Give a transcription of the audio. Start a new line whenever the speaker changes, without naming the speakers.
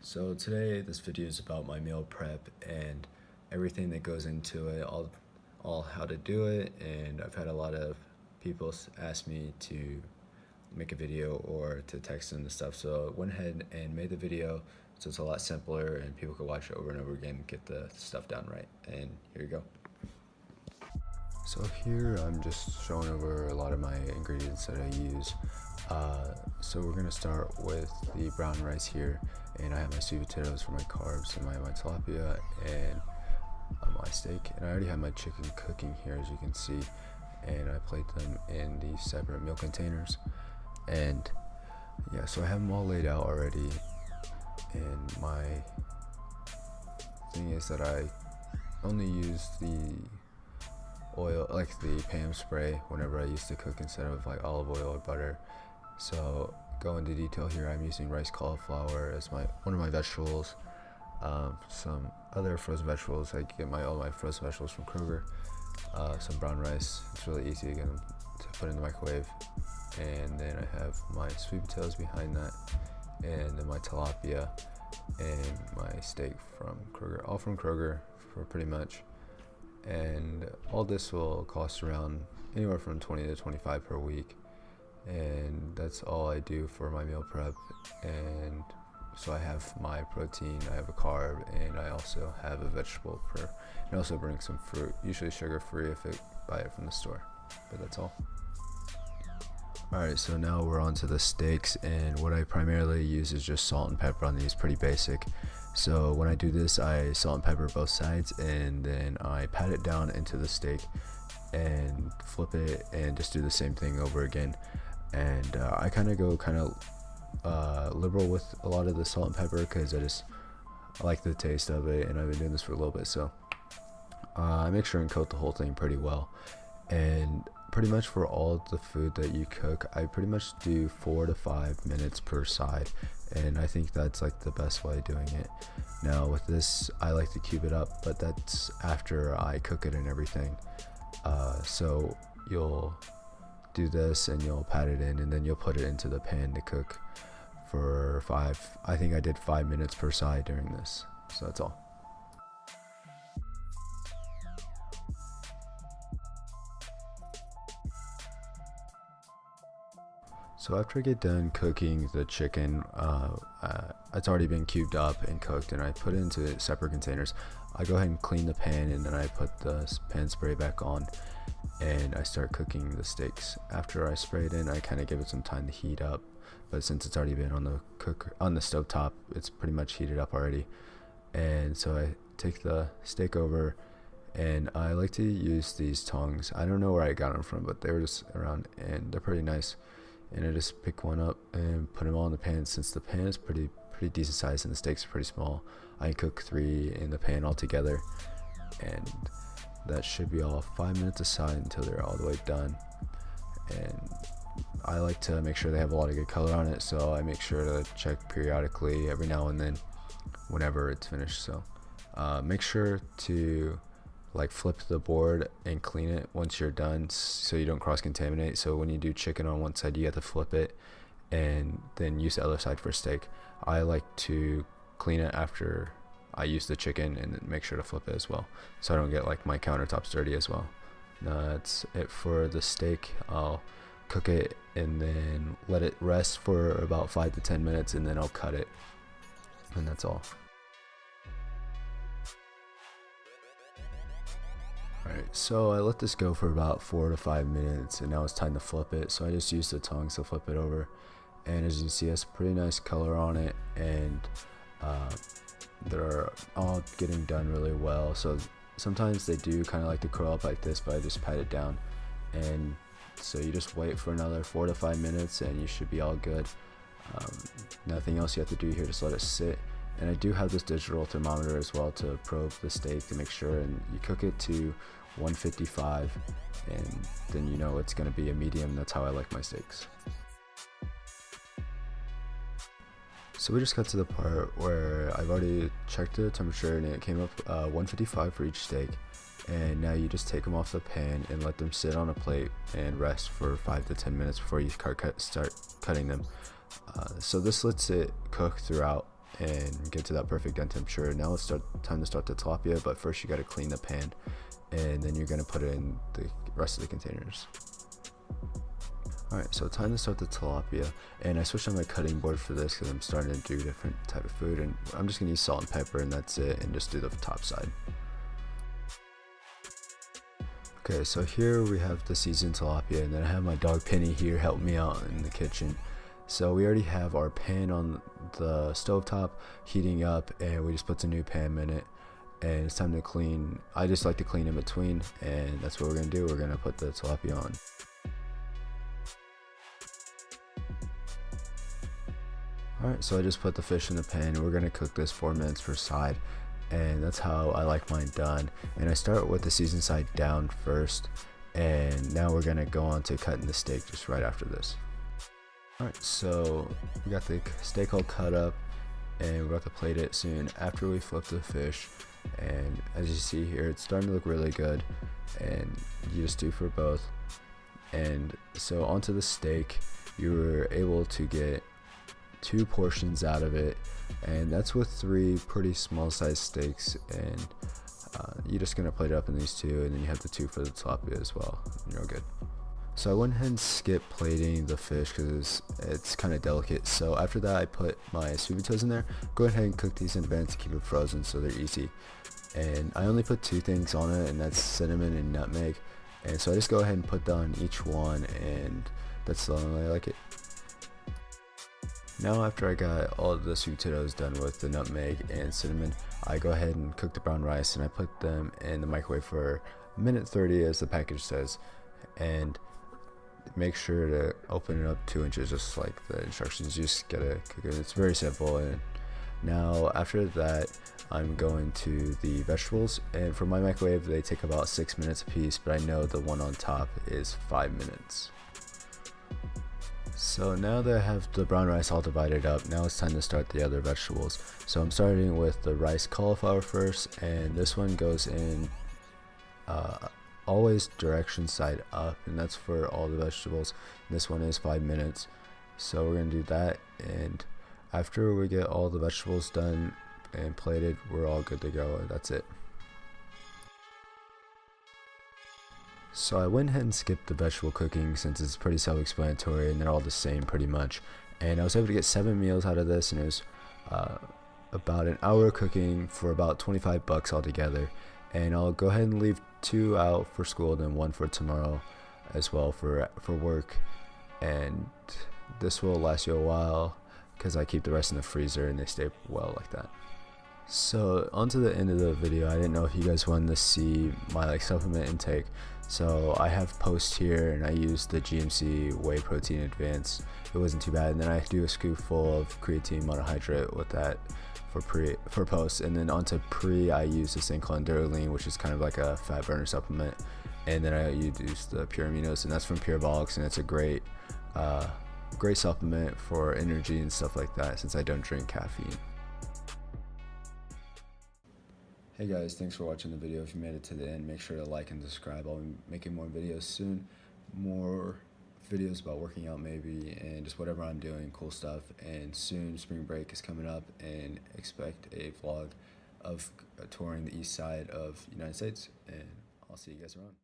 So today this video is about my meal prep and everything that goes into it, all how to do it, and I've had a lot of people ask me to make a video or to text them the stuff, so I went ahead and made the video so it's a lot simpler and people can watch it over and over again and get the stuff down right. And here you go. So here I'm just showing over a lot of my ingredients that I use. So we're gonna start with the brown rice here, and I have my sweet potatoes for my carbs, and my tilapia, and my steak, and I already have my chicken cooking here, as you can see, and I plate them in these separate meal containers. And yeah, so I have them all laid out already, and my thing is that I only use the oil, like the Pam spray, whenever I used to cook instead of like olive oil or butter. So go into detail here, I'm using rice cauliflower as one of my vegetables, some other frozen vegetables. I get all my frozen vegetables from Kroger, some brown rice. It's really easy to get them to put in the microwave, and then I have my sweet potatoes behind that, and then my tilapia and my steak from Kroger, all from Kroger for pretty much. And all this will cost around anywhere from 20 to 25 per week, and that's all I do for my meal prep. And so I have my protein, I have a carb, and I also have a vegetable and also bring some fruit, usually sugar free if I buy it from the store, but that's all. Alright, so now we're on to the steaks, and what I primarily use is just salt and pepper on these, pretty basic. So when I do this, I salt and pepper both sides, and then I pat it down into the steak and flip it and just do the same thing over again. And I kind of go liberal with a lot of the salt and pepper because I like the taste of it, and I've been doing this for a little bit, so I make sure and coat the whole thing pretty well. And pretty much for all the food that you cook, I pretty much do 4 to 5 minutes per side, and I think that's like the best way of doing it. Now with this, I like to cube it up, but that's after I cook it and everything. So you'll do this and you'll pat it in, and then you'll put it into the pan to cook for I think I did 5 minutes per side during this, so that's all. So after I get done cooking the chicken, it's already been cubed up and cooked, and I put it into separate containers. I go ahead and clean the pan, and then I put the pan spray back on, and I start cooking the steaks. After I spray it in, I kind of give it some time to heat up, but since it's already been on the stove top, it's pretty much heated up already. And so I take the steak over, and I like to use these tongs. I don't know where I got them from, but they were just around, and they're pretty nice. And I just pick one up and put them all in the pan. Since the pan is pretty decent size and the steaks are pretty small, I cook 3 in the pan all together, and that should be all 5 minutes aside until they're all the way done. And I like to make sure they have a lot of good color on it, so I make sure to check periodically every now and then whenever it's finished. So make sure to flip the board and clean it once you're done, so you don't cross contaminate. So when you do chicken on one side, you have to flip it and then use the other side for steak. I like to clean it after I use the chicken and then make sure to flip it as well, so I don't get my countertops dirty as well. That's it for the steak. I'll cook it and then let it rest for about 5 to 10 minutes, and then I'll cut it, and that's all. Alright, so I let this go for about 4 to 5 minutes, and now it's time to flip it. So I just use the tongs to flip it over, and as you can see, it's a pretty nice color on it, and they're all getting done really well. So sometimes they do kind of like to curl up like this, but I just pat it down, and so you just wait for another 4 to 5 minutes and you should be all good. Nothing else you have to do here, just let it sit. And I do have this digital thermometer as well to probe the steak to make sure, and you cook it to 155, and then you know it's going to be a medium. That's how I like my steaks. So we just got to the part where I've already checked the temperature, and it came up 155 for each steak. And now you just take them off the pan and let them sit on a plate and rest for 5 to 10 minutes before you start cutting them. So this lets it cook throughout, and get to that perfect end temperature. Now it's time to start the tilapia, but first you got to clean the pan, and then you're going to put it in the rest of the containers. Alright, so time to start the tilapia, and I switched on my cutting board for this because I'm starting to do different type of food, and I'm just going to use salt and pepper, and that's it, and just do the top side. Okay, so here we have the seasoned tilapia, and then I have my dog Penny here help me out in the kitchen. So we already have our pan on the stovetop heating up, and we just put the new pan in it, and it's time to clean. I just like to clean in between, and that's what we're going to do. We're going to put the tilapia on. Alright, so I just put the fish in the pan, and we're going to cook this 4 minutes per side, and that's how I like mine done. And I start with the seasoned side down first, and now we're going to go on to cutting the steak just right after this. Alright, so we got the steak all cut up, and we're about to plate it soon after we flip the fish. And as you see here, it's starting to look really good, and you just do for both. And so onto the steak, you were able to get 2 portions out of it, and that's with 3 pretty small sized steaks. And you're just gonna plate it up in these 2, and then you have the 2 for the tilapia as well, and you're all good. So I went ahead and skipped plating the fish because it's kind of delicate. So after that, I put my sweet potatoes in there. Go ahead and cook these in advance to keep it frozen so they're easy. And I only put 2 things on it, and that's cinnamon and nutmeg. And so I just go ahead and put down each one, and that's the only way I like it. Now after I got all the sweet potatoes done with the nutmeg and cinnamon, I go ahead and cook the brown rice, and I put them in the microwave for 1:30 as the package says. And make sure to open it up 2 inches just like the instructions. You just gotta cook it. It's very simple. And now after that, I'm going to the vegetables, and for my microwave they take about 6 minutes a piece, but I know the one on top is 5 minutes. So now that I have the brown rice all divided up, now it's time to start the other vegetables. So I'm starting with the rice cauliflower first, and this one goes in always direction side up, and that's for all the vegetables. This one is 5 minutes, so we're gonna do that. And after we get all the vegetables done and plated, we're all good to go. That's it. So I went ahead and skipped the vegetable cooking since it's pretty self-explanatory and they're all the same pretty much. And I was able to get 7 meals out of this, and it was about an hour cooking for about $25 altogether. And I'll go ahead and leave 2 out for school, then 1 for tomorrow as well for work. And this will last you a while because I keep the rest in the freezer and they stay well like that. So on to the end of the video. I didn't know if you guys wanted to see my supplement intake. So I have post here, and I use the GMC whey protein advance. It wasn't too bad. And then I do a scoop full of creatine monohydrate with that for post. And then onto pre, I use this thing called Enduroline, which is kind of like a fat burner supplement. And then I use the Pure Aminos, and that's from Pure Box, and it's a great supplement for energy and stuff like that since I don't drink caffeine. Hey guys, thanks for watching the video. If you made it to the end, make sure to like and subscribe. I'll be making more videos soon. More videos about working out maybe, and just whatever I'm doing, cool stuff. And soon spring break is coming up, and expect a vlog of touring the east side of the United States. And I'll see you guys around.